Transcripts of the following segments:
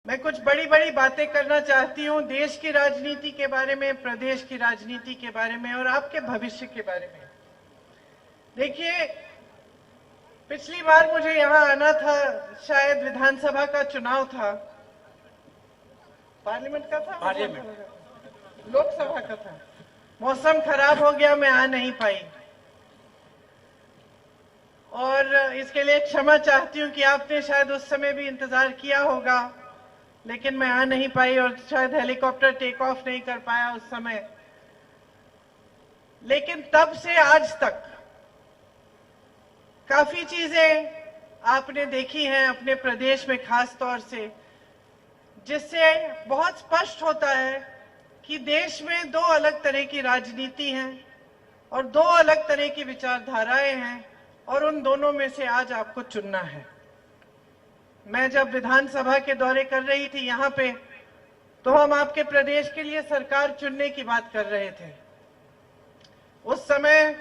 मैं कुछ बड़ी बड़ी बातें करना चाहती हूं देश की राजनीति के बारे में, प्रदेश की राजनीति के बारे में और आपके भविष्य के बारे में। देखिए, पिछली बार मुझे यहां आना था, शायद विधानसभा का चुनाव था, पार्लियामेंट का था, लोकसभा का था। मौसम खराब हो गया, मैं आ नहीं पाई और इसके लिए क्षमा चाहती हूं कि आपने शायद उस समय भी इंतजार किया होगा, लेकिन मैं आ नहीं पाई और शायद हेलीकॉप्टर टेक ऑफ नहीं कर पाया उस समय। लेकिन तब से आज तक काफी चीजें आपने देखी हैं अपने प्रदेश में, खास तौर से, जिससे बहुत स्पष्ट होता है कि देश में दो अलग तरह की राजनीति है और दो अलग तरह की विचारधाराएं हैं और उन दोनों में से आज आपको चुनना है। मैं जब विधानसभा के दौरे कर रही थी यहाँ पे, तो हम आपके प्रदेश के लिए सरकार चुनने की बात कर रहे थे। उस समय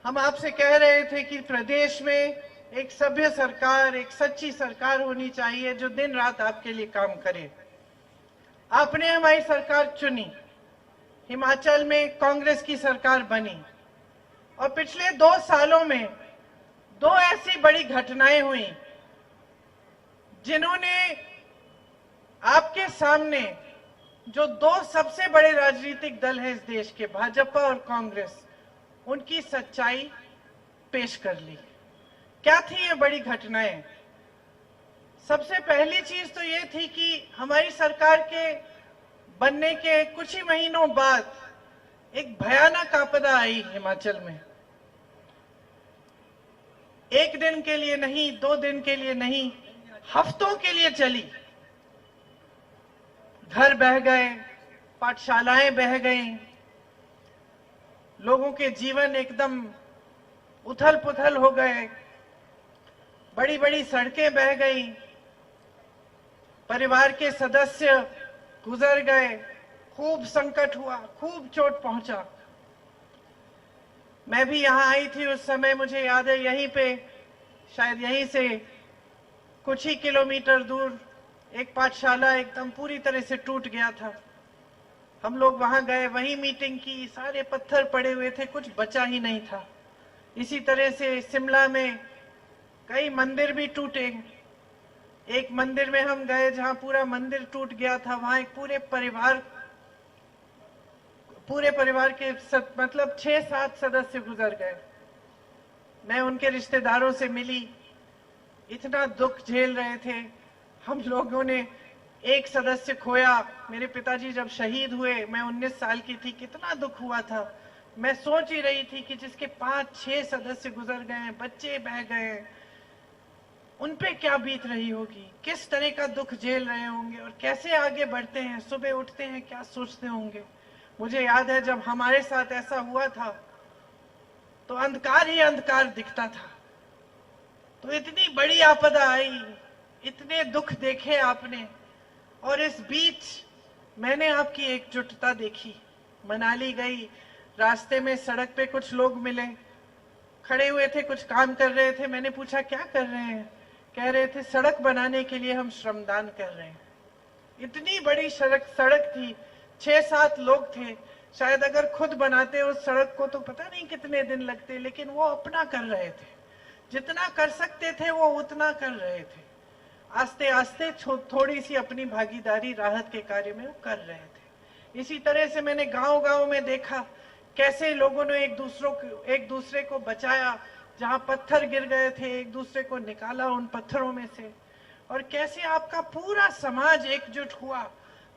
हम आपसे कह रहे थे कि प्रदेश में एक सभ्य सरकार, एक सच्ची सरकार होनी चाहिए जो दिन रात आपके लिए काम करे। आपने हमारी सरकार चुनी, हिमाचल में कांग्रेस की सरकार बनी और पिछले 2 सालों में दो ऐसी बड़ी घटनाएं हुई जिन्होंने आपके सामने जो दो सबसे बड़े राजनीतिक दल हैं इस देश के, भाजपा और कांग्रेस, उनकी सच्चाई पेश कर ली। क्या थी ये बड़ी घटनाएं? सबसे पहली चीज तो ये थी कि हमारी सरकार के बनने के कुछ ही महीनों बाद एक भयानक आपदा आई हिमाचल में। 1 दिन के लिए नहीं, 2 दिन के लिए नहीं, हफ्तों के लिए चली। घर बह गए, पाठशालाएं बह गई, लोगों के जीवन एकदम उथल पुथल हो गए, बड़ी बड़ी सड़कें बह गई, परिवार के सदस्य गुजर गए, खूब संकट हुआ, खूब चोट पहुंचा। मैं भी यहां आई थी उस समय, मुझे याद है, यहीं पे शायद यहीं से कुछ ही किलोमीटर दूर एक पाठशाला एकदम पूरी तरह से टूट गया था। हम लोग वहां गए, वहीं मीटिंग की, सारे पत्थर पड़े हुए थे, कुछ बचा ही नहीं था। इसी तरह से शिमला में कई मंदिर भी टूटे। एक मंदिर में हम गए जहां पूरा मंदिर टूट गया था, वहां एक पूरे परिवार के मतलब 6-7 सदस्य गुजर गए। मैं उनके रिश्तेदारों से मिली, इतना दुख झेल रहे थे। हम लोगों ने एक सदस्य खोया। मेरे पिताजी जब शहीद हुए, मैं 19 साल की थी, कितना दुख हुआ था। मैं सोच ही रही थी कि जिसके 5-6 सदस्य गुजर गए, बच्चे बह गए, उन पे क्या बीत रही होगी, किस तरह का दुख झेल रहे होंगे और कैसे आगे बढ़ते हैं, सुबह उठते हैं, क्या सोचते होंगे। मुझे याद है जब हमारे साथ ऐसा हुआ था तो अंधकार ही अंधकार दिखता था। तो इतनी बड़ी आपदा आई, इतने दुख देखे आपने, और इस बीच मैंने आपकी एकजुटता देखी। मनाली गई, रास्ते में सड़क पे कुछ लोग मिले, खड़े हुए थे, कुछ काम कर रहे थे। मैंने पूछा क्या कर रहे हैं? कह रहे थे सड़क बनाने के लिए हम श्रमदान कर रहे हैं। इतनी बड़ी सड़क थी, 6-7 लोग थे। शायद अगर खुद बनाते उस सड़क को तो पता नहीं कितने दिन लगते, लेकिन वो अपना कर रहे थे, जितना कर सकते थे वो उतना कर रहे थे। आस्ते आस्ते थोड़ी सी अपनी भागीदारी राहत के कार्य में वो कर रहे थे। इसी तरह से मैंने गांव-गांव में देखा कैसे लोगों ने एक दूसरे को बचाया। जहां पत्थर गिर गए थे, एक दूसरे को निकाला उन पत्थरों में से, और कैसे आपका पूरा समाज एकजुट हुआ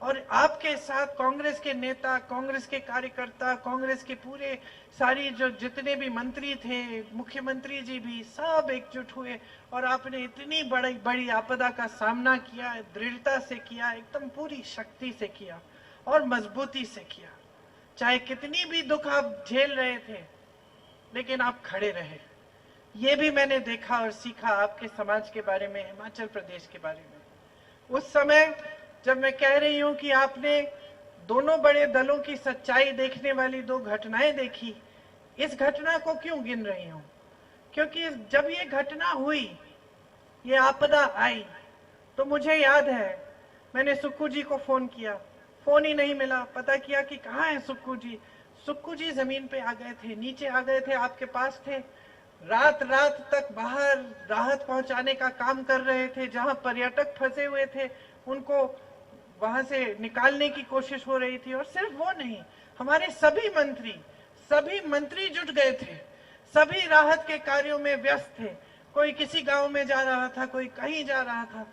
और आपके साथ कांग्रेस के नेता, कांग्रेस के कार्यकर्ता, कांग्रेस के पूरे सारी जो जितने भी मंत्री थे, मुख्यमंत्री जी भी, सब एकजुट हुए और आपने इतनी बड़ी आपदा का सामना किया, दृढ़ता से किया, एकदम पूरी शक्ति से किया और मजबूती से किया। चाहे कितनी भी दुख आप झेल रहे थे, लेकिन आप खड़े रहे। ये भी मैंने देखा और सीखा आपके समाज के बारे में, हिमाचल प्रदेश के बारे में। उस समय जब मैं कह रही हूं कि आपने दोनों बड़े दलों की सच्चाई देखने वाली 2 घटनाएं देखी, इस घटना को क्यों गिन रही हूं? क्योंकि जब ये घटना हुई, ये आपदा आई, तो मुझे याद है मैंने सुक्खू जी को फोन किया, फोन ही नहीं मिला। पता किया कि कहाँ है सुक्खू जी। सुक्खू जी जमीन पे आ गए थे, नीचे आ गए थे, आपके पास थे। रात रात तक बाहर राहत पहुंचाने का काम कर रहे थे। जहां पर्यटक फंसे हुए थे उनको वहां से निकालने की कोशिश हो रही थी। और सिर्फ वो नहीं, हमारे सभी मंत्री जुट गए थे, सभी राहत के कार्यों में व्यस्त थे। कोई किसी गांव में जा रहा था, कोई कहीं जा रहा था,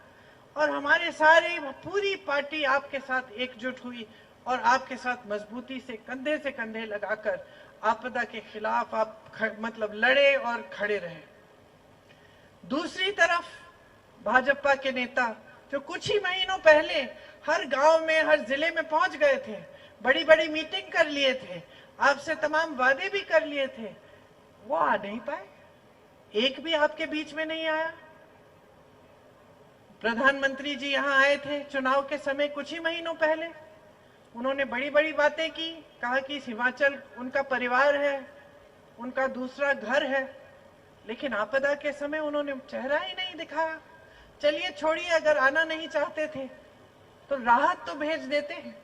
और हमारे सारे पूरी पार्टी आपके साथ एकजुट हुई और आपके साथ मजबूती से कंधे लगाकर आपदा के खिलाफ आप मतलब लड़े और खड़े रहे। दूसरी तरफ भाजपा के नेता जो कुछ ही महीनों पहले हर गांव में, हर जिले में पहुंच गए थे, बड़ी बड़ी मीटिंग कर लिए थे, आपसे तमाम वादे भी कर लिए थे, वो आ नहीं पाए। एक भी आपके बीच में नहीं आया। प्रधानमंत्री जी यहां आए थे चुनाव के समय कुछ ही महीनों पहले, उन्होंने बड़ी बड़ी बातें की, कहा कि हिमाचल उनका परिवार है, उनका दूसरा घर है, लेकिन आपदा के समय उन्होंने चेहरा ही नहीं दिखाया। चलिए छोड़िए, अगर आना नहीं चाहते थे तो राहत तो भेज देते हैं।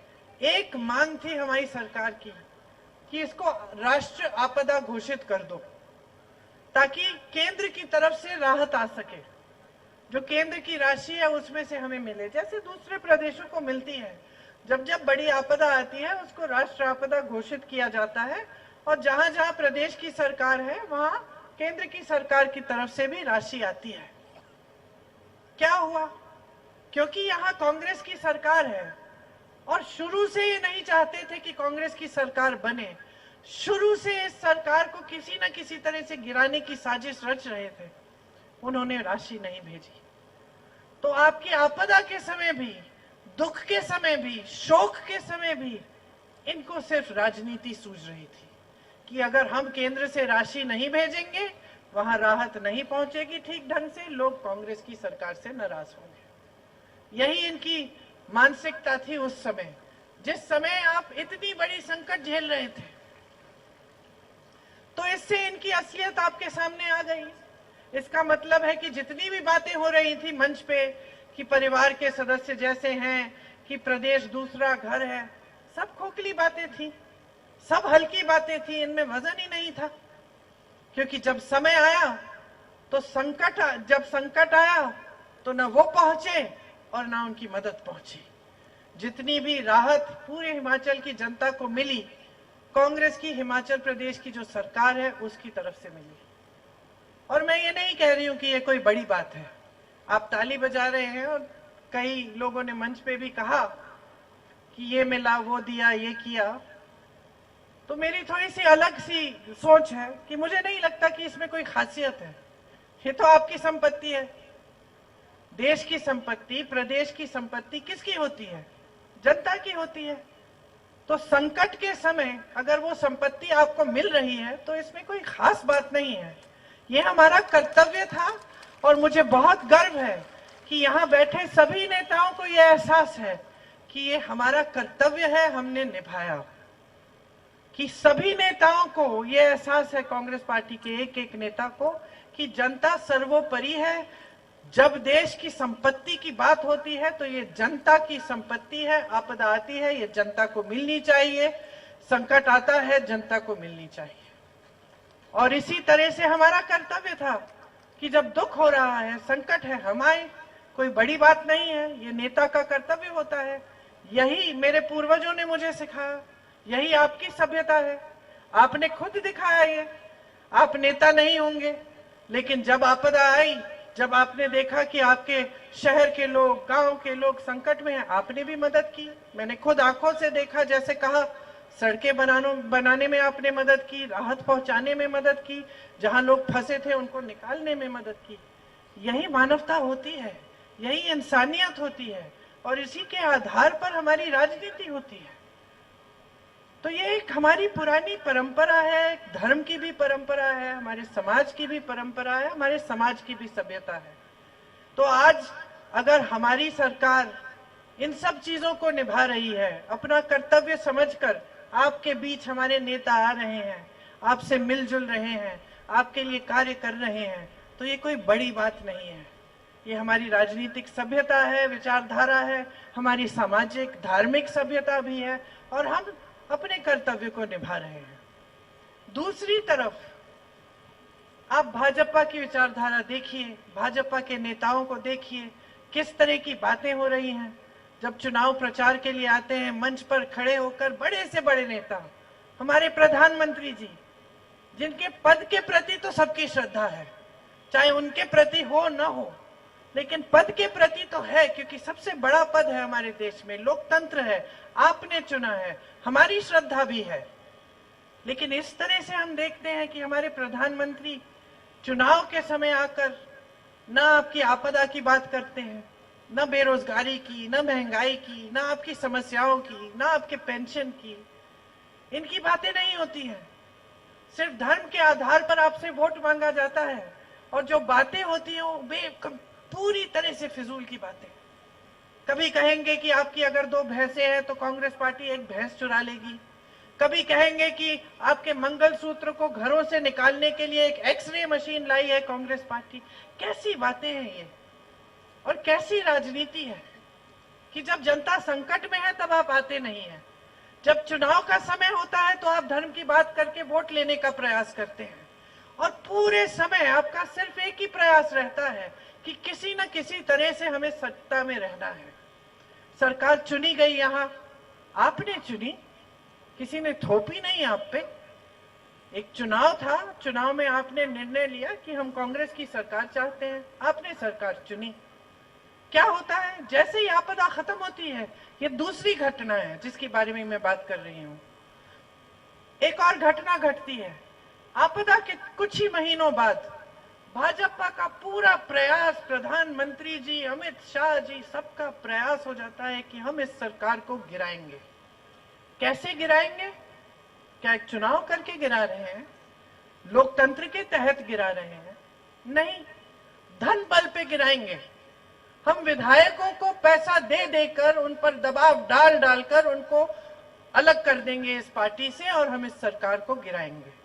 एक मांग थी हमारी सरकार की कि इसको राष्ट्र आपदा घोषित कर दो ताकि केंद्र की तरफ से राहत आ सके। जो केंद्र की राशि है उसमें से हमें मिले, जैसे दूसरे प्रदेशों को मिलती है। जब जब बड़ी आपदा आती है उसको राष्ट्र आपदा घोषित किया जाता है, और जहां जहां प्रदेश की सरकार है वहां केंद्र की सरकार की तरफ से भी राशि आती है। क्या हुआ? क्योंकि यहाँ कांग्रेस की सरकार है और शुरू से ये नहीं चाहते थे कि कांग्रेस की सरकार बने, शुरू से इस सरकार को किसी न किसी तरह से गिराने की साजिश रच रहे थे, उन्होंने राशि नहीं भेजी। तो आपकी आपदा के समय भी, दुख के समय भी, शोक के समय भी इनको सिर्फ राजनीति सूझ रही थी कि अगर हम केंद्र से राशि नहीं भेजेंगे वहां राहत नहीं पहुंचेगी ठीक ढंग से, लोग कांग्रेस की सरकार से नाराज होंगे। यही इनकी मानसिकता थी उस समय, जिस समय आप इतनी बड़ी संकट झेल रहे थे। तो इससे इनकी असलियत आपके सामने आ गई। इसका मतलब है कि जितनी भी बातें हो रही थी मंच पे कि परिवार के सदस्य जैसे हैं, कि प्रदेश दूसरा घर है, सब खोखली बातें थी, सब हल्की बातें थी, इनमें वजन ही नहीं था। क्योंकि जब समय आया तो जब संकट आया तो न वो पहुंचे और ना उनकी मदद पहुंची। जितनी भी राहत पूरे हिमाचल की जनता को मिली, कांग्रेस की हिमाचल प्रदेश की जो सरकार है उसकी तरफ से मिली। और मैं ये नहीं कह रही हूं कि ये कोई बड़ी बात है, आप ताली बजा रहे हैं, और कई लोगों ने मंच पे भी कहा कि ये मिला, वो दिया, ये किया। तो मेरी थोड़ी सी अलग सी सोच है कि मुझे नहीं लगता कि इसमें कोई खासियत है। ये तो आपकी संपत्ति है। देश की संपत्ति, प्रदेश की संपत्ति किसकी होती है? जनता की होती है। तो संकट के समय अगर वो संपत्ति आपको मिल रही है तो इसमें कोई खास बात नहीं है। ये हमारा कर्तव्य था और मुझे बहुत गर्व है कि यहाँ बैठे सभी नेताओं को यह एहसास है कि ये हमारा कर्तव्य है, हमने निभाया। कि सभी नेताओं को यह एहसास है, कांग्रेस पार्टी के एक एक नेता को, कि जनता सर्वोपरि है। जब देश की संपत्ति की बात होती है तो ये जनता की संपत्ति है। आपदा आती है ये जनता को मिलनी चाहिए, संकट आता है जनता को मिलनी चाहिए। और इसी तरह से हमारा कर्तव्य था कि जब दुख हो रहा है, संकट है, हम आए। कोई बड़ी बात नहीं है, ये नेता का कर्तव्य होता है। यही मेरे पूर्वजों ने मुझे सिखाया, यही आपकी सभ्यता है। आपने खुद दिखाया ये। आप नेता नहीं होंगे, लेकिन जब आपदा आई, जब आपने देखा कि आपके शहर के लोग, गांव के लोग संकट में हैं, आपने भी मदद की। मैंने खुद आंखों से देखा, जैसे कहा, सड़कें बनाने में आपने मदद की, राहत पहुंचाने में मदद की, जहां लोग फंसे थे उनको निकालने में मदद की। यही मानवता होती है, यही इंसानियत होती है, और इसी के आधार पर हमारी राजनीति होती है। तो ये एक हमारी पुरानी परंपरा है, धर्म की भी परंपरा है, हमारे समाज की भी परंपरा है, हमारे समाज की भी सभ्यता है। तो आज अगर हमारी सरकार इन सब चीजों को निभा रही है, अपना कर्तव्य समझकर आपके बीच हमारे नेता आ रहे हैं, आपसे मिलजुल रहे हैं, आपके लिए कार्य कर रहे हैं, तो ये कोई बड़ी बात नहीं है। ये हमारी राजनीतिक सभ्यता है, विचारधारा है, हमारी सामाजिक धार्मिक सभ्यता भी है और हम अपने कर्तव्य को निभा रहे हैं। दूसरी तरफ आप भाजपा की विचारधारा देखिए, भाजपा के नेताओं को देखिए, किस तरह की बातें हो रही हैं। जब चुनाव प्रचार के लिए आते हैं, मंच पर खड़े होकर बड़े से बड़े नेता, हमारे प्रधानमंत्री जी, जिनके पद के प्रति तो सबकी श्रद्धा है, चाहे उनके प्रति हो न हो, लेकिन पद के प्रति तो है, क्योंकि सबसे बड़ा पद है हमारे देश में, लोकतंत्र है, आपने चुना है, हमारी श्रद्धा भी है। लेकिन इस तरह से हम देखते हैं कि हमारे प्रधानमंत्री चुनाव के समय आकर न आपकी आपदा की बात करते हैं, न बेरोजगारी की, न महंगाई की, न आपकी समस्याओं की, न आपके पेंशन की, इनकी बातें नहीं होती हैं। सिर्फ धर्म के आधार पर आपसे वोट मांगा जाता है और जो बातें होती हैं वो पूरी तरह से फिजूल की बातें। कभी कहेंगे कि आपकी अगर 2 भैंसें हैं तो कांग्रेस पार्टी 1 भैंस चुरा लेगी, कभी कहेंगे कि आपके मंगलसूत्र को घरों से निकालने के लिए एक एक्सरे मशीन लाई है कांग्रेस पार्टी। कैसी बातें हैं ये और कैसी राजनीति है कि जब जनता संकट में है तब आप आते नहीं हैं, जब चुनाव का समय होता है तो आप धर्म की बात करके वोट लेने का प्रयास करते हैं और पूरे समय आपका सिर्फ एक ही प्रयास रहता है कि किसी न किसी तरह से हमें सत्ता में रहना है। सरकार चुनी गई, यहां आपने चुनी, किसी ने थोपी नहीं आप पे। एक चुनाव था, चुनाव में आपने निर्णय लिया कि हम कांग्रेस की सरकार चाहते हैं, आपने सरकार चुनी। क्या होता है, जैसे ही आपदा खत्म होती है, ये दूसरी घटना है जिसके बारे में मैं बात कर रही हूं। एक और घटना घटती है, आपदा के कुछ ही महीनों बाद भाजपा का पूरा प्रयास, प्रधानमंत्री जी, अमित शाह जी, सबका प्रयास हो जाता है कि हम इस सरकार को गिराएंगे। कैसे गिराएंगे? क्या एक चुनाव करके गिरा रहे हैं? लोकतंत्र के तहत गिरा रहे हैं? नहीं, धन बल पे गिराएंगे। हम विधायकों को पैसा दे देकर, उन पर दबाव डाल डालकर उनको अलग कर देंगे इस पार्टी से और हम इस सरकार को गिराएंगे।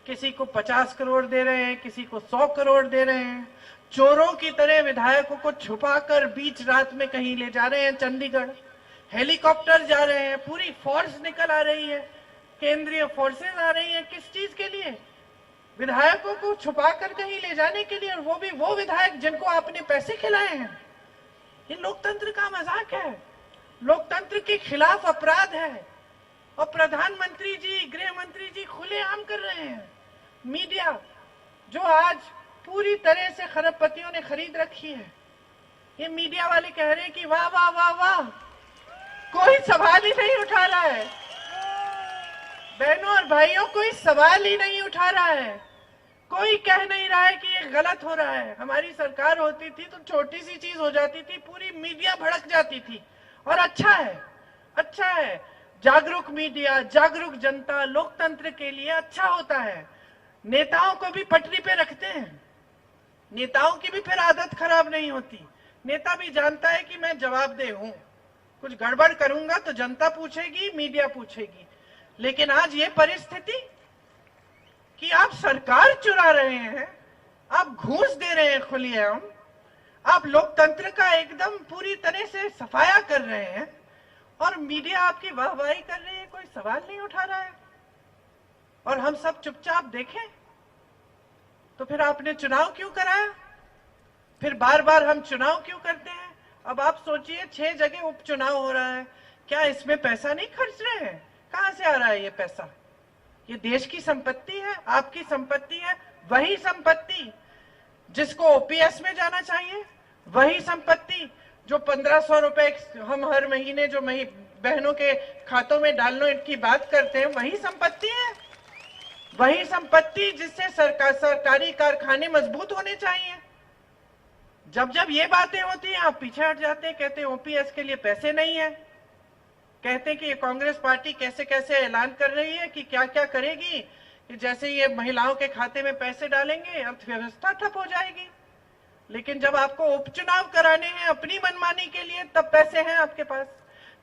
किसी को 50 करोड़ दे रहे हैं, किसी को 100 करोड़ दे रहे हैं। चोरों की तरह विधायकों को छुपाकर बीच रात में कहीं ले जा रहे हैं चंडीगढ़, हेलीकॉप्टर जा रहे हैं, पूरी फोर्स निकल आ रही है, केंद्रीय फोर्सेस आ रही हैं। किस चीज के लिए? विधायकों को छुपाकर कहीं ले जाने के लिए, और वो भी वो विधायक जिनको आपने पैसे खिलाए हैं। ये लोकतंत्र का मजाक है, लोकतंत्र के खिलाफ अपराध है और प्रधानमंत्री जी, गृह मंत्री जी खुलेआम कर रहे हैं। मीडिया जो आज पूरी तरह से खरबपतियों ने खरीद रखी है, ये मीडिया वाले कह रहे हैं कि वाह वाह वाह वाह, कोई सवाल ही नहीं उठा रहा है। बहनों और भाइयों, कोई सवाल ही नहीं उठा रहा है, कोई कह नहीं रहा है कि ये गलत हो रहा है। हमारी सरकार होती थी तो छोटी सी चीज हो जाती थी, पूरी मीडिया भड़क जाती थी। और अच्छा है, अच्छा है, जागरूक मीडिया, जागरूक जनता लोकतंत्र के लिए अच्छा होता है। नेताओं को भी पटरी पे रखते हैं, नेताओं की भी फिर आदत खराब नहीं होती। नेता भी जानता है कि मैं जवाबदेह हूं, कुछ गड़बड़ करूंगा तो जनता पूछेगी, मीडिया पूछेगी। लेकिन आज ये परिस्थिति कि आप सरकार चुरा रहे हैं, आप घूस दे रहे हैं खुलेआम, आप लोकतंत्र का एकदम पूरी तरह से सफाया कर रहे हैं और मीडिया आपकी वाहवाही कर रही है, कोई सवाल नहीं उठा रहा है और हम सब चुपचाप देखें। तो फिर आपने चुनाव क्यों कराया? फिर बार बार हम चुनाव क्यों करते हैं? अब आप सोचिए, 6 जगह उपचुनाव हो रहा है, क्या इसमें पैसा नहीं खर्च रहे हैं? कहां से आ रहा है ये पैसा? ये देश की संपत्ति है, आपकी संपत्ति है। वही संपत्ति जिसको ओपीएस में जाना चाहिए, वही संपत्ति जो 1500 रुपए हम हर महीने जो बहनों के खातों में डालने की बात करते हैं, वही संपत्ति है। वही संपत्ति जिससे सरकारी कारखाने मजबूत होने चाहिए। जब जब ये बातें होती हैं, आप पीछे हट जाते हैं, कहते हैं ओपीएस के लिए पैसे नहीं है, कहते हैं कि ये कांग्रेस पार्टी कैसे कैसे ऐलान कर रही है कि क्या क्या करेगी, कि जैसे ये महिलाओं के खाते में पैसे डालेंगे अर्थव्यवस्था ठप हो जाएगी। लेकिन जब आपको उपचुनाव कराने हैं अपनी मनमानी के लिए, तब पैसे हैं आपके पास।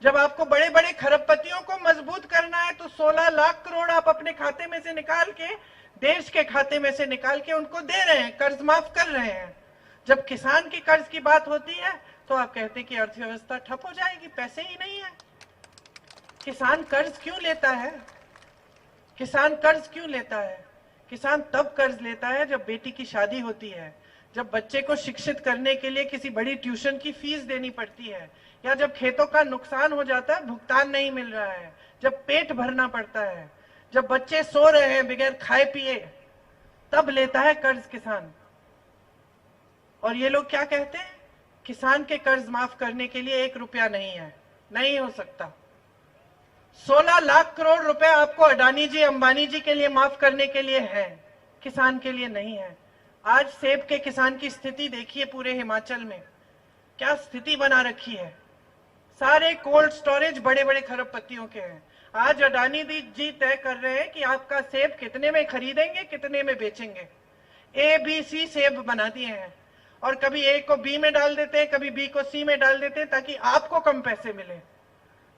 जब आपको बड़े बड़े खरबपतियों को मजबूत करना है तो 16 लाख करोड़ आप अपने खाते में से निकाल के, देश के खाते में से निकाल के उनको दे रहे हैं, कर्ज माफ कर रहे हैं। जब किसान के कर्ज की बात होती है तो आप कहते हैं कि अर्थव्यवस्था ठप हो जाएगी, पैसे ही नहीं है। किसान कर्ज क्यों लेता है? किसान कर्ज क्यों लेता है? किसान तब कर्ज लेता है जब बेटी की शादी होती है, जब बच्चे को शिक्षित करने के लिए किसी बड़ी ट्यूशन की फीस देनी पड़ती है, या जब खेतों का नुकसान हो जाता है, भुगतान नहीं मिल रहा है, जब पेट भरना पड़ता है, जब बच्चे सो रहे हैं बगैर खाए पिए, तब लेता है कर्ज किसान। और ये लोग क्या कहते हैं? किसान के कर्ज माफ करने के लिए 1 रुपया नहीं है। नहीं हो सकता। 16 लाख करोड़ रुपए आपको अडानी जी, अंबानी जी के लिए माफ करने के लिए है, किसान के लिए नहीं है। आज सेब के किसान की स्थिति देखिए, पूरे हिमाचल में क्या स्थिति बना रखी है। सारे कोल्ड स्टोरेज बड़े बड़े खरबपतियों के हैं। आज अडानी जी तय कर रहे हैं कि आपका सेब कितने में खरीदेंगे, कितने में बेचेंगे। ABC सेब बना दिए हैं, और कभी A को B में डाल देते हैं, कभी B को C में डाल देते हैं, ताकि आपको कम पैसे मिले।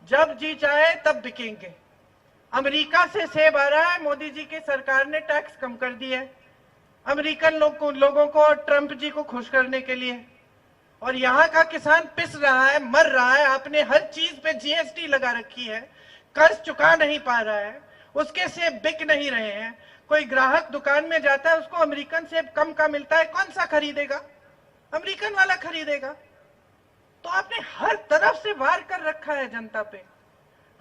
जब जी चाहे तब बिकेंगे। अमेरिका से सेब आ रहा है, मोदी जी की सरकार ने टैक्स कम कर दिया है अमेरिकन लोगों को और ट्रंप जी को खुश करने के लिए। और यहाँ का किसान पिस रहा है, मर रहा है। आपने हर चीज पे GST लगा रखी है, कर्ज चुका नहीं पा रहा है, उसके सेब बिक नहीं रहे हैं। कोई ग्राहक दुकान में जाता है, उसको अमेरिकन सेब कम का मिलता है, कौन सा खरीदेगा? अमेरिकन वाला खरीदेगा। तो आपने हर तरफ से वार कर रखा है जनता पे।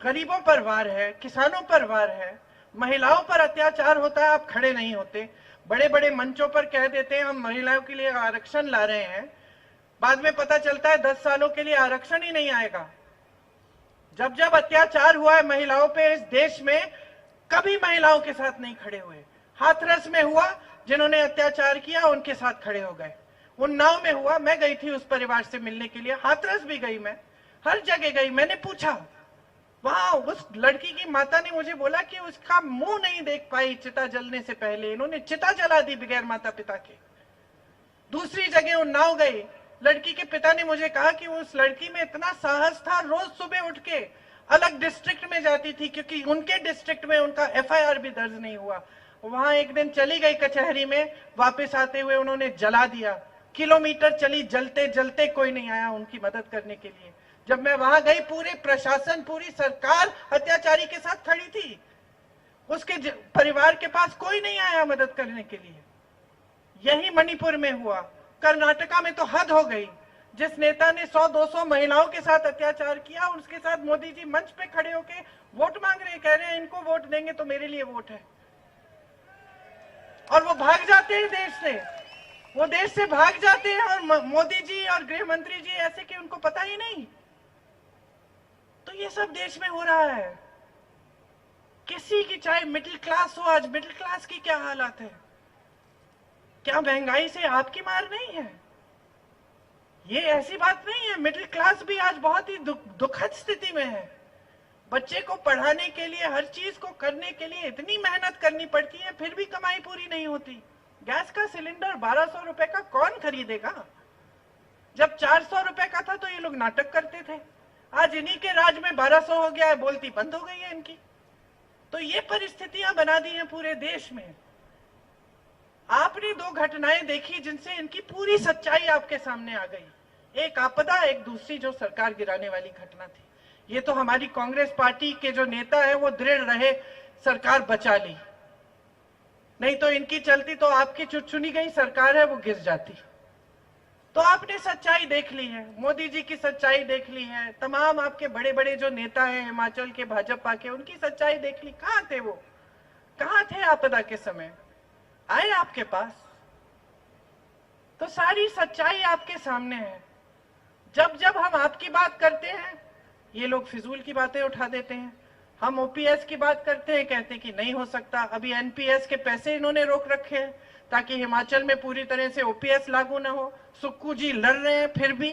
गरीबों पर वार है, किसानों पर वार है, महिलाओं पर अत्याचार होता है, आप खड़े नहीं होते। बड़े बड़े मंचों पर कह देते हैं हम महिलाओं के लिए आरक्षण ला रहे हैं, बाद में पता चलता है 10 सालों के लिए आरक्षण ही नहीं आएगा। जब जब अत्याचार हुआ है महिलाओं पे इस देश में, कभी महिलाओं के साथ नहीं खड़े हुए। हाथरस में हुआ, जिन्होंने अत्याचार किया उनके साथ खड़े हो गए। उन्नाव में हुआ, मैं गई थी उस परिवार से मिलने के लिए, हाथरस भी गई, मैं हर जगह गई। मैंने पूछा, वहां उस लड़की की माता ने मुझे बोला कि उसका मुंह नहीं देख पाई चिता जलने से पहले, इन्होंने चिता जला दी बगैर माता पिता के। दूसरी जगह उन्नाव गई, लड़की के पिता ने मुझे कहा कि उस लड़की में इतना साहस था, रोज सुबह उठ के अलग डिस्ट्रिक्ट में जाती थी, क्योंकि उनके डिस्ट्रिक्ट में उनका FIR भी दर्ज नहीं हुआ। वहां एक दिन चली गई कचहरी में, वापस आते हुए उन्होंने जला दिया। किलोमीटर चली, जलते जलते कोई नहीं आया उनकी मदद करने के लिए। जब मैं वहां गई, पूरे प्रशासन, पूरी सरकार अत्याचारी के साथ खड़ी थी, उसके परिवार के पास कोई नहीं आया मदद करने के लिए। यही मणिपुर में हुआ। कर्नाटका में तो हद हो गई। जिस नेता ने 100-200 महिलाओं के साथ अत्याचार किया, उसके साथ मोदी जी मंच पे खड़े होके वोट मांग रहे हैं, कह रहे हैं इनको वोट देंगे तो मेरे लिए वोट है। और वो भाग जाते हैं देश से, वो देश से भाग जाते हैं। और मोदी जी और गृह मंत्री जी ऐसे कि उनको पता ही नहीं। तो ये सब देश में हो रहा है। किसी की चाहे मिडिल क्लास हो, आज मिडिल क्लास की क्या हालत है? क्या महंगाई से आपकी मार नहीं है? ये ऐसी बात नहीं है। मिडिल क्लास भी आज बहुत ही दुखद स्थिति में है। बच्चे को पढ़ाने के लिए, हर चीज को करने के लिए इतनी मेहनत करनी पड़ती है, फिर भी कमाई पूरी नहीं होती। गैस का सिलेंडर 1200 रुपए का कौन खरीदेगा? जब 400 रुपए का था तो ये लोग नाटक करते थे। आज इन्हीं के राज में 1200 हो गया है, बोलती बंद हो गई है इनकी। तो ये परिस्थितियां बना दी हैं पूरे देश में। आपने 2 घटनाएं देखी जिनसे इनकी पूरी सच्चाई आपके सामने आ गई। एक आपदा, एक दूसरी जो सरकार गिराने वाली घटना थी। ये तो हमारी कांग्रेस पार्टी के जो नेता है वो दृढ़ रहे, सरकार बचा ली, नहीं तो इनकी चलती तो आपकी चुनी गई सरकार है वो गिर जाती। तो आपने सच्चाई देख ली है, मोदी जी की सच्चाई देख ली है, तमाम आपके बड़े बड़े जो नेता हैं हिमाचल के भाजपा के, उनकी सच्चाई देख ली। कहां थे वो? कहां थे आपदा के समय? आए आपके पास? तो सारी सच्चाई आपके सामने है। जब जब हम आपकी बात करते हैं, ये लोग फिजूल की बातें उठा देते हैं। हम OPS की बात करते हैं, कहते हैं कि नहीं हो सकता। अभी NPS के पैसे इन्होंने रोक रखे हैं ताकि हिमाचल में पूरी तरह से OPS लागू ना हो। सुक्खू जी लड़ रहे हैं, फिर भी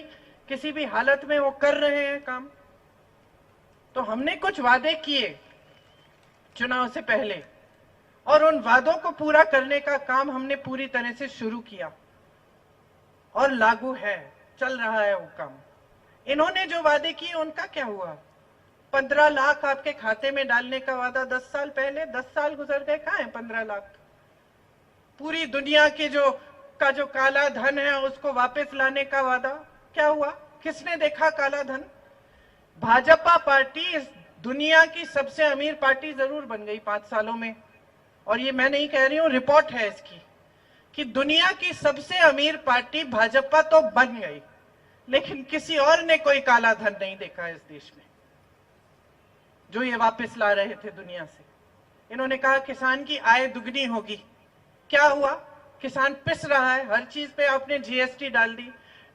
किसी भी हालत में वो कर रहे हैं काम। तो हमने कुछ वादे किए चुनाव से पहले, और उन वादों को पूरा करने का काम हमने पूरी तरह से शुरू किया और लागू है, चल रहा है वो काम। इन्होंने जो वादे किए उनका क्या हुआ? 15 लाख आपके खाते में डालने का वादा 10 साल पहले, 10 साल गुजर गए, कहां है 15 लाख? पूरी दुनिया के जो का जो काला धन है उसको वापस लाने का वादा, क्या हुआ? किसने देखा काला धन? भाजपा पार्टी इस दुनिया की सबसे अमीर पार्टी जरूर बन गई 5 सालों में, और ये मैं नहीं कह रही हूं, रिपोर्ट है इसकी कि दुनिया की सबसे अमीर पार्टी भाजपा तो बन गई, लेकिन किसी और ने कोई काला धन नहीं देखा इस देश में जो ये वापस ला रहे थे दुनिया से। इन्होंने कहा किसान की आय दुगनी होगी, क्या हुआ? किसान पिस रहा है, हर चीज पे आपने जीएसटी डाल दी,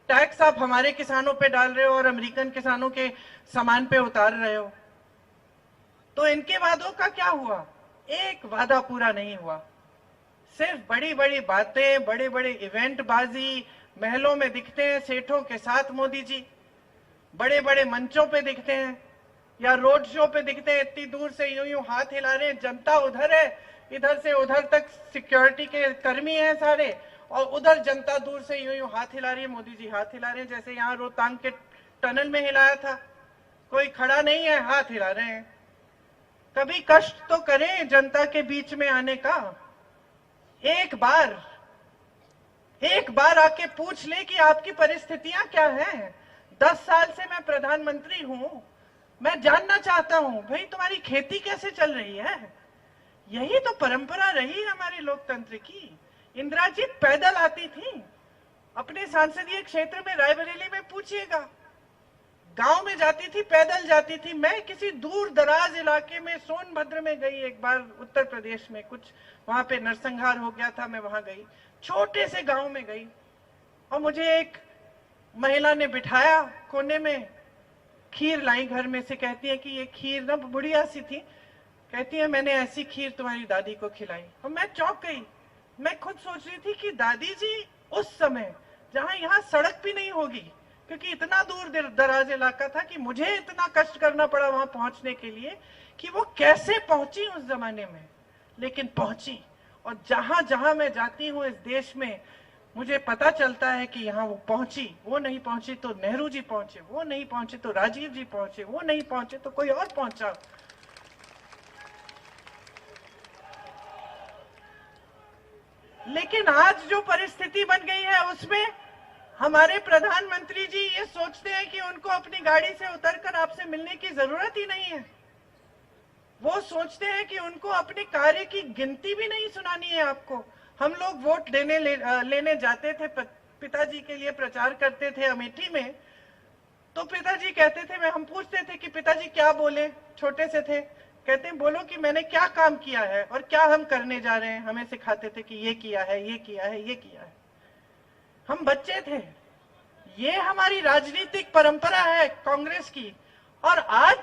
टैक्स आप हमारे किसानों पे डाल रहे हो और अमेरिकन किसानों के सामान पे उतार रहे हो। तो इनके वादों का क्या हुआ? एक वादा पूरा नहीं हुआ, सिर्फ बड़ी बड़ी बातें, बड़े बड़े इवेंट बाजी, महलों में दिखते हैं सेठों के साथ मोदी जी, बड़े बड़े मंचों पे दिखते हैं या रोड शो पे दिखते हैं, इतनी दूर से यूं यूं हाथ हिला रहे हैं, जनता उधर है, इधर से उधर तक सिक्योरिटी के कर्मी हैं सारे, और उधर जनता दूर से यूं यूं हाथ हिला रही है, मोदी जी हाथ हिला रहे हैं जैसे यहाँ रोहतांग के टनल में हिलाया था, कोई खड़ा नहीं है, हाथ हिला रहे हैं। कभी कष्ट तो करें जनता के बीच में आने का, एक बार आके पूछ ले कि आपकी परिस्थितियां क्या हैं। 10 साल से मैं प्रधानमंत्री हूं, मैं जानना चाहता हूं भाई तुम्हारी खेती कैसे चल रही है। यही तो परंपरा रही हमारे लोकतंत्र की। इंदिरा जी पैदल आती थी अपने संसदीय क्षेत्र में, रायबरेली में पूछिएगा, गांव में जाती थी, पैदल जाती थी। मैं किसी दूर दराज इलाके में सोनभद्र में गई एक बार, उत्तर प्रदेश में, कुछ वहां पे नरसंहार हो गया था, मैं वहां गई, छोटे से गांव में गई, और मुझे एक महिला ने बिठाया कोने में, खीर लाई घर में से, कहती है कि ये खीर ना बुढ़िया सी थी, कहती है मैंने ऐसी खीर तुम्हारी दादी को खिलाई। और मैं चौंक गई, मैं खुद सोच रही थी कि दादी जी उस समय जहां यहाँ सड़क भी नहीं होगी, क्योंकि इतना दूर दराज इलाका था कि मुझे इतना कष्ट करना पड़ा वहां पहुंचने के लिए, कि वो कैसे पहुंची उस जमाने में, लेकिन पहुंची। और जहां जहां मैं जाती हूँ इस देश में, मुझे पता चलता है कि यहाँ वो पहुंची। वो नहीं पहुंची तो नेहरू जी पहुंचे, वो नहीं पहुंचे तो राजीव जी पहुंचे, वो नहीं पहुंचे तो कोई और पहुंचा। लेकिन आज जो परिस्थिति बन गई है उसमें हमारे प्रधानमंत्री जी ये सोचते हैं कि उनको अपनी गाड़ी से उतरकर आपसे मिलने की जरूरत ही नहीं है। वो सोचते हैं कि उनको अपने कार्य की गिनती भी नहीं सुनानी है आपको। हम लोग वोट लेने जाते थे, पिताजी के लिए प्रचार करते थे अमेठी में, तो पिताजी कहते थे, हम पूछते थे कि पिताजी क्या बोले, छोटे से थे, कहते हैं बोलो कि मैंने क्या काम किया है और क्या हम करने जा रहे हैं। हमें सिखाते थे कि ये किया है, ये किया है, ये किया है। हम बच्चे थे। ये हमारी राजनीतिक परंपरा है कांग्रेस की। और आज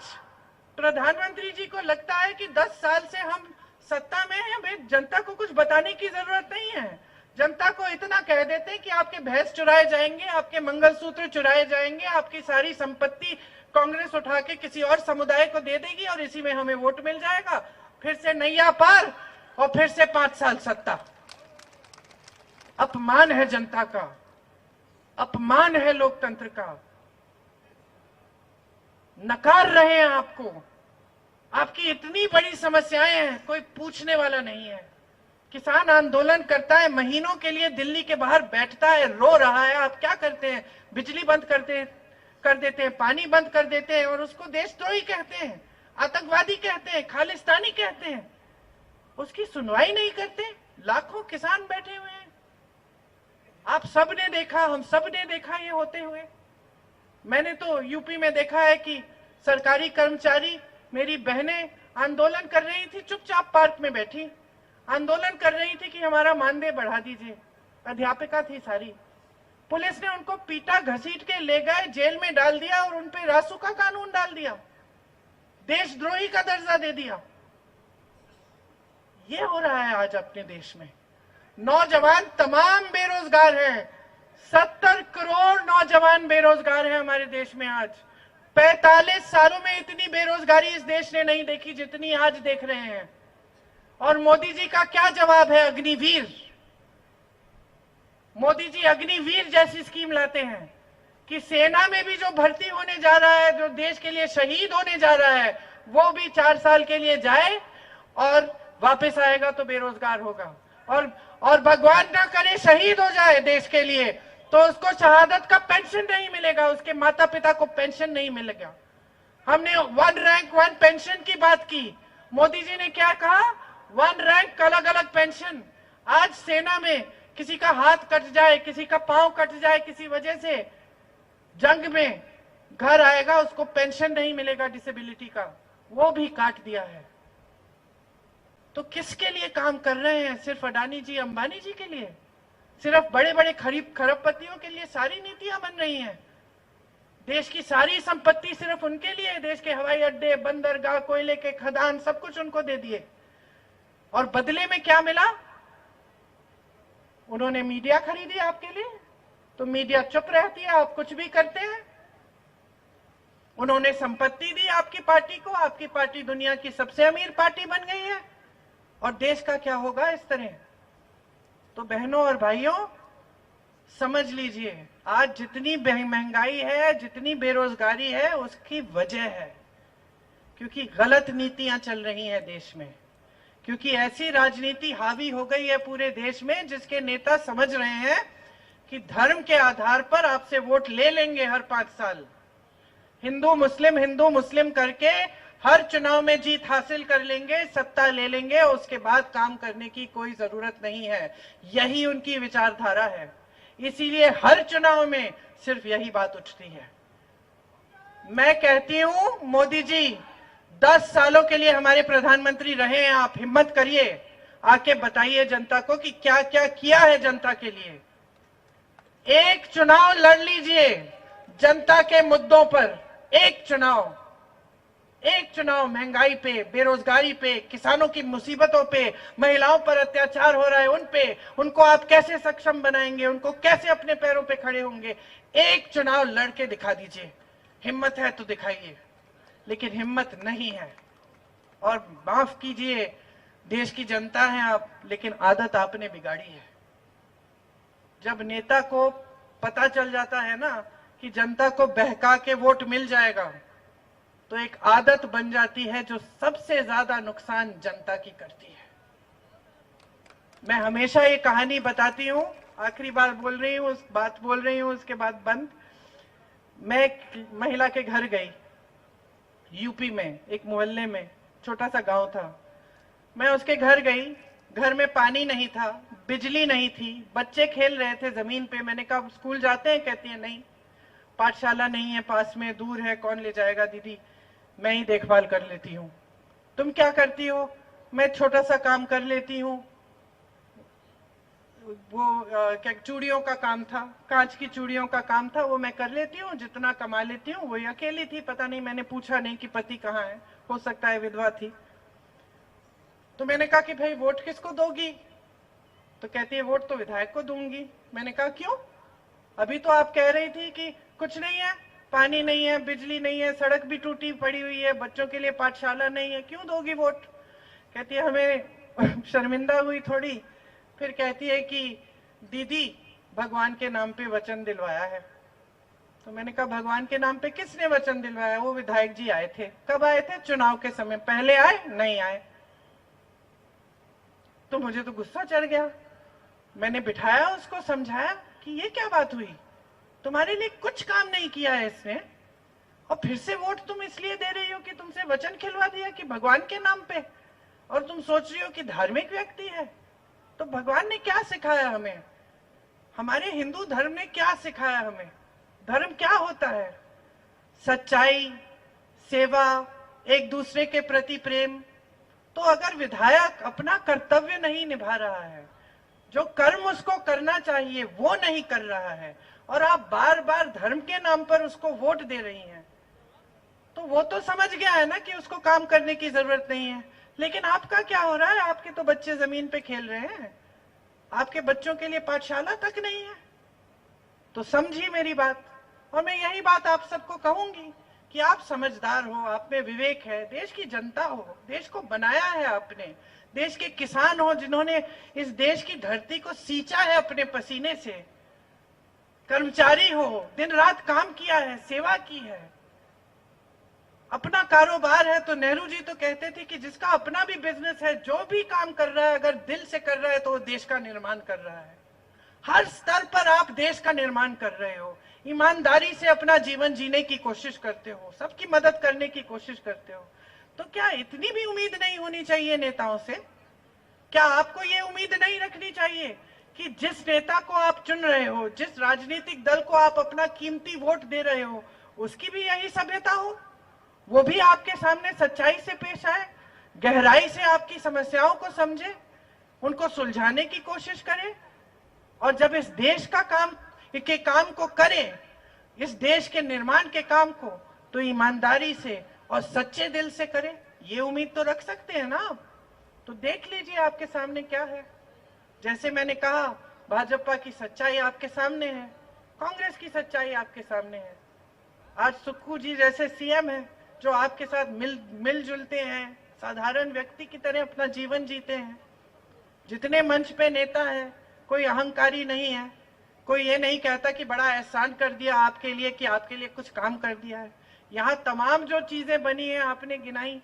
प्रधानमंत्री जी को लगता है कि 10 साल से हम सत्ता में हैं, भाई जनता को कुछ बताने की जरूरत नहीं है। जनता को इतना कह देते हैं कि आपके भैंस चुराए जाएंगे, आपके मंगलसूत्र चुराए जाएंगे, आपकी सारी संपत्ति कांग्रेस उठा के किसी और समुदाय को दे देगी और इसी में हमें वोट मिल जाएगा, फिर से नैया पार और फिर से 5 साल सत्ता। अपमान है जनता का, अपमान है लोकतंत्र का। नकार रहे हैं आपको, आपकी इतनी बड़ी समस्याएं हैं, कोई पूछने वाला नहीं है। किसान आंदोलन करता है, महीनों के लिए दिल्ली के बाहर बैठता है, रो रहा है, आप क्या करते हैं? बिजली बंद कर देते हैं, पानी बंद कर देते हैं और उसको देशद्रोही कहते हैं, आतंकवादी कहते हैं, खालिस्तानी कहते हैं। उसकी सुनवाई नहीं करते। लाखों किसान बैठे हुए हैं, आप सब ने देखा, हम सब ने देखा ये होते हुए। मैंने तो यूपी में देखा है कि सरकारी कर्मचारी, मेरी बहनें आंदोलन कर रही थी, चुपचाप पार्क में बैठी आंदोलन कर रही थी कि हमारा मानदेय बढ़ा दीजिए। अध्यापिका थी सारी। पुलिस ने उनको पीटा, घसीट के ले गए, जेल में डाल दिया और उन पे रासुका कानून डाल दिया, देशद्रोही का दर्जा दे दिया। ये हो रहा है आज अपने देश में। नौजवान तमाम बेरोजगार हैं। 70 करोड़ नौजवान बेरोजगार हैं हमारे देश में आज। 45 सालों में इतनी बेरोजगारी इस देश ने नहीं देखी जितनी आज देख रहे हैं। और मोदी जी का क्या जवाब है? अग्निवीर। मोदी जी अग्निवीर जैसी स्कीम लाते हैं कि सेना में भी जो भर्ती होने जा रहा है, जो देश के लिए शहीद होने जा रहा है, वो भी 4 साल के लिए जाए और वापस आएगा तो बेरोजगार होगा। और भगवान ना करे शहीद हो जाए देश के लिए, तो उसको शहादत का पेंशन नहीं मिलेगा, उसके माता पिता को पेंशन नहीं मिलेगा। हमने 1 रैंक 1 पेंशन की बात की, मोदी जी ने क्या कहा, 1 रैंक अलग अलग पेंशन। आज सेना में किसी का हाथ कट जाए, किसी का पांव कट जाए किसी वजह से, जंग में घर आएगा, उसको पेंशन नहीं मिलेगा डिसेबिलिटी का, वो भी काट दिया है। तो किसके लिए काम कर रहे हैं? सिर्फ अडानी जी अंबानी जी के लिए? सिर्फ बड़े बड़े खरबपतियों के लिए सारी नीतियां बन रही हैं? देश की सारी संपत्ति सिर्फ उनके लिए? देश के हवाई अड्डे, बंदरगाह, कोयले के खदान, सब कुछ उनको दे दिए, और बदले में क्या मिला? उन्होंने मीडिया खरीदी आपके लिए, तो मीडिया चुप रहती है, आप कुछ भी करते हैं। उन्होंने संपत्ति दी आपकी पार्टी को, आपकी पार्टी दुनिया की सबसे अमीर पार्टी बन गई है, और देश का क्या होगा इस तरह? तो बहनों और भाइयों, समझ लीजिए, आज जितनी महंगाई है, जितनी बेरोजगारी है, उसकी वजह है क्योंकि गलत नीतियां चल रही हैं देश में, क्योंकि ऐसी राजनीति हावी हो गई है पूरे देश में जिसके नेता समझ रहे हैं कि धर्म के आधार पर आपसे वोट ले लेंगे हर 5 साल, हिंदू मुस्लिम करके हर चुनाव में जीत हासिल कर लेंगे, सत्ता ले लेंगे, उसके बाद काम करने की कोई जरूरत नहीं है। यही उनकी विचारधारा है, इसीलिए हर चुनाव में सिर्फ यही बात उठती है। मैं कहती हूं, मोदी जी 10 सालों के लिए हमारे प्रधानमंत्री रहे हैं, आप हिम्मत करिए, आके बताइए जनता को कि क्या क्या किया है जनता के लिए। एक चुनाव लड़ लीजिए जनता के मुद्दों पर, एक चुनाव महंगाई पे, बेरोजगारी पे, किसानों की मुसीबतों पे, महिलाओं पर अत्याचार हो रहा है उन पे, उनको आप कैसे सक्षम बनाएंगे, उनको कैसे अपने पैरों पे खड़े होंगे, एक चुनाव लड़के दिखा दीजिए। हिम्मत है तो दिखाइए, लेकिन हिम्मत नहीं है। और माफ कीजिए, देश की जनता है आप, लेकिन आदत आपने बिगाड़ी है। जब नेता को पता चल जाता है ना कि जनता को बहका के वोट मिल जाएगा, तो एक आदत बन जाती है जो सबसे ज्यादा नुकसान जनता की करती है। मैं हमेशा ये कहानी बताती हूं, आखिरी बार बोल रही हूं, बात बोल रही हूं, उसके बाद बंद। मैं एक महिला के घर गई, यूपी में एक मोहल्ले में, छोटा सा गांव था। मैं उसके घर गई, घर में पानी नहीं था, बिजली नहीं थी, बच्चे खेल रहे थे जमीन पे। मैंने कहा स्कूल जाते हैं? कहती है नहीं, पाठशाला नहीं है पास में, दूर है, कौन ले जाएगा दीदी, मैं ही देखभाल कर लेती हूँ। तुम क्या करती हो? मैं छोटा सा काम कर लेती हूँ, वो क्या चूड़ियों का काम था, कांच की चूड़ियों का काम था, वो मैं कर लेती हूँ, जितना कमा लेती हूँ। वही अकेली थी, पता नहीं, मैंने पूछा नहीं कि पति कहाँ है, हो सकता है विधवा थी। तो मैंने कहा कि भाई वोट किसको दोगी? तो कहती है वोट तो विधायक को दूंगी। मैंने कहा क्यों? अभी तो आप कह रही थी कि कुछ नहीं है, पानी नहीं है, बिजली नहीं है, सड़क भी टूटी पड़ी हुई है, बच्चों के लिए पाठशाला नहीं है, क्यों दोगी वोट? कहती है हमें शर्मिंदा हुई थोड़ी, फिर कहती है कि दीदी भगवान के नाम पे वचन दिलवाया है। तो मैंने कहा भगवान के नाम पे किसने वचन दिलवाया? वो विधायक जी आए थे। कब आए थे? चुनाव के समय। पहले आए? नहीं आए। तो मुझे तो गुस्सा चढ़ गया। मैंने बिठाया, उसको समझाया कि ये क्या बात हुई, तुम्हारे लिए कुछ काम नहीं किया है इसने, और फिर से वोट तुम इसलिए दे रही हो कि तुमसे वचन खिलवा दिया कि भगवान के नाम पे, और तुम सोच रही हो कि धार्मिक व्यक्ति है। तो भगवान ने क्या सिखाया हमें? हमारे हिंदू धर्म ने क्या सिखाया हमें? धर्म क्या होता है? सच्चाई, सेवा, एक दूसरे के प्रति प्रेम। तो अगर विधायक अपना कर्तव्य नहीं निभा रहा है, जो कर्म उसको करना चाहिए वो नहीं कर रहा है, और आप बार बार धर्म के नाम पर उसको वोट दे रही हैं, तो वो तो समझ गया है ना कि उसको काम करने की जरूरत नहीं है। लेकिन आपका क्या हो रहा है? आपके तो बच्चे जमीन पे खेल रहे हैं, आपके बच्चों के लिए पाठशाला तक नहीं है। तो समझिए मेरी बात, और मैं यही बात आप सबको कहूंगी कि आप समझदार हो, आप में विवेक है, देश की जनता हो, देश को बनाया है आपने, देश के किसान हो जिन्होंने इस देश की धरती को सींचा है अपने पसीने से, कर्मचारी हो, दिन रात काम किया है, सेवा की है। अपना कारोबार है, तो नेहरू जी तो कहते थे कि जिसका अपना भी बिजनेस है, जो भी काम कर रहा है अगर दिल से कर रहा है तो वो देश का निर्माण कर रहा है। हर स्तर पर आप देश का निर्माण कर रहे हो, ईमानदारी से अपना जीवन जीने की कोशिश करते हो, सबकी मदद करने की कोशिश करते हो। तो क्या इतनी भी उम्मीद नहीं होनी चाहिए नेताओं से? क्या आपको ये उम्मीद नहीं रखनी चाहिए कि जिस नेता को आप चुन रहे हो, जिस राजनीतिक दल को आप अपना कीमती वोट दे रहे हो, उसकी भी यही सभ्यता हो, वो भी आपके सामने सच्चाई से पेश आए, गहराई से आपकी समस्याओं को समझे, उनको सुलझाने की कोशिश करे, और जब इस देश का काम को करे, इस देश के निर्माण के काम को, तो ईमानदारी से और सच्चे दिल से करे। ये उम्मीद तो रख सकते हैं ना आप? तो देख लीजिए आपके सामने क्या है। जैसे मैंने कहा, भाजपा की सच्चाई आपके सामने है, कांग्रेस की सच्चाई आपके सामने है। आज सुक्खू जी जैसे सीएम है जो आपके साथ मिलजुलते हैं, साधारण व्यक्ति की तरह अपना जीवन जीते हैं। जितने मंच पे नेता हैं, कोई अहंकारी नहीं है, कोई ये नहीं कहता कि बड़ा एहसान कर दिया आपके लिए, कि आपके लिए कुछ काम कर दिया है। यहाँ तमाम जो चीजें बनी है आपने गिनाई,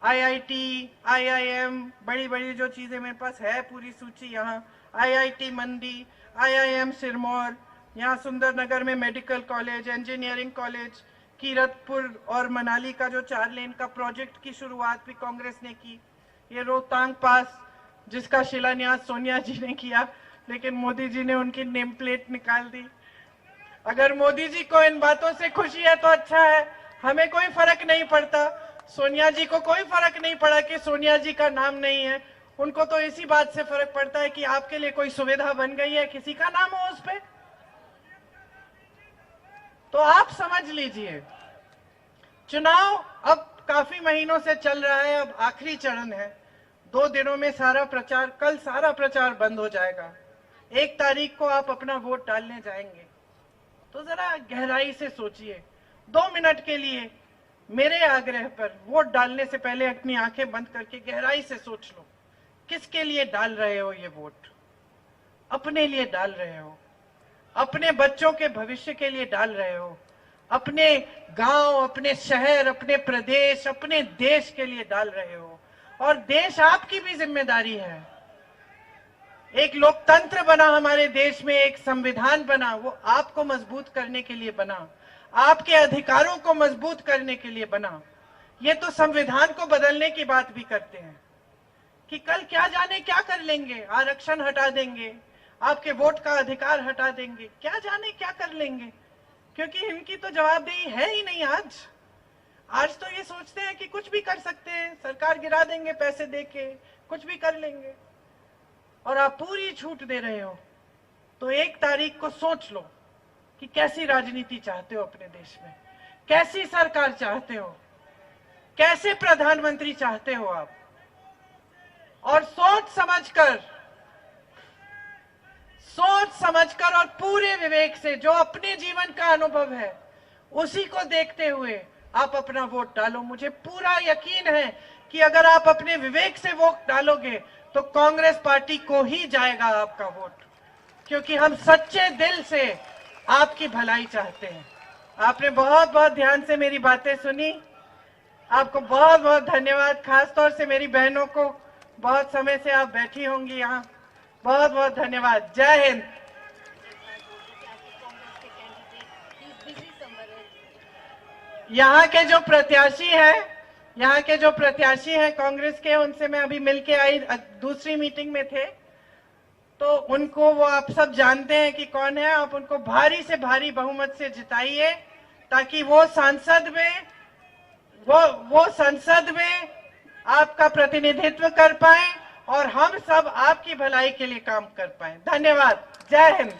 आईआईटी, आईआईएम, बड़ी बड़ी जो चीजें मेरे पास है पूरी सूची, यहाँ आईआईटी मंडी, आईआईएम सिरमौर, यहाँ सुंदरनगर में medical college, engineering college, Kiratpur और मनाली का जो 4 लेन का प्रोजेक्ट की शुरुआत भी कांग्रेस ने की, ये रोहतांग पास जिसका शिलान्यास सोनिया जी ने किया, लेकिन मोदी जी ने उनकी नेम प्लेट निकाल दी। अगर मोदी जी को इन बातों से खुशी है तो अच्छा है, हमें कोई फर्क नहीं पड़ता। सोनिया जी को कोई फर्क नहीं पड़ा कि सोनिया जी का नाम नहीं है, उनको तो इसी बात से फर्क पड़ता है कि आपके लिए कोई सुविधा बन गई है, किसी का नाम हो उस पे। तो आप समझ लीजिए, चुनाव अब काफी महीनों से चल रहा है, अब आखिरी चरण है। 2 दिनों में सारा प्रचार, कल सारा प्रचार बंद हो जाएगा। 1 तारीख को आप अपना वोट डालने जाएंगे, तो जरा गहराई से सोचिए। 2 मिनट के लिए मेरे आग्रह पर वोट डालने से पहले अपनी आंखें बंद करके गहराई से सोच लो, किसके लिए डाल रहे हो ये वोट? अपने लिए डाल रहे हो, अपने बच्चों के भविष्य के लिए डाल रहे हो, अपने गांव, अपने शहर, अपने प्रदेश, अपने देश के लिए डाल रहे हो। और देश आपकी भी जिम्मेदारी है। एक लोकतंत्र बना हमारे देश में, एक संविधान बना, वो आपको मजबूत करने के लिए बना, आपके अधिकारों को मजबूत करने के लिए बना। ये तो संविधान को बदलने की बात भी करते हैं कि कल क्या जाने क्या कर लेंगे, आरक्षण हटा देंगे, आपके वोट का अधिकार हटा देंगे, क्या जाने क्या कर लेंगे, क्योंकि इनकी तो जवाबदेही है ही नहीं। आज तो ये सोचते हैं कि कुछ भी कर सकते हैं, सरकार गिरा देंगे पैसे देके, कुछ भी कर लेंगे, और आप पूरी छूट दे रहे हो। तो 1 तारीख को सोच लो कि कैसी राजनीति चाहते हो अपने देश में, कैसी सरकार चाहते हो, कैसे प्रधानमंत्री चाहते हो आप। और सोच समझकर और पूरे विवेक से, जो अपने जीवन का अनुभव है उसी को देखते हुए आप अपना वोट डालो। मुझे पूरा यकीन है कि अगर आप अपने विवेक से वोट डालोगे तो कांग्रेस पार्टी को ही जाएगा आपका वोट, क्योंकि हम सच्चे दिल से आपकी भलाई चाहते हैं। आपने बहुत बहुत ध्यान से मेरी बातें सुनी, आपको बहुत बहुत धन्यवाद। खासतौर से मेरी बहनों को, बहुत समय से आप बैठी होंगी यहाँ, बहुत बहुत धन्यवाद। जय हिंद। यहाँ के जो प्रत्याशी हैं कांग्रेस के, उनसे मैं अभी मिलके आई, दूसरी मीटिंग में थे, तो उनको वो आप सब जानते हैं कि कौन है। आप उनको भारी से भारी बहुमत से जिताइए, ताकि वो संसद में आपका प्रतिनिधित्व कर पाए और हम सब आपकी भलाई के लिए काम कर पाए। धन्यवाद। जय हिंद।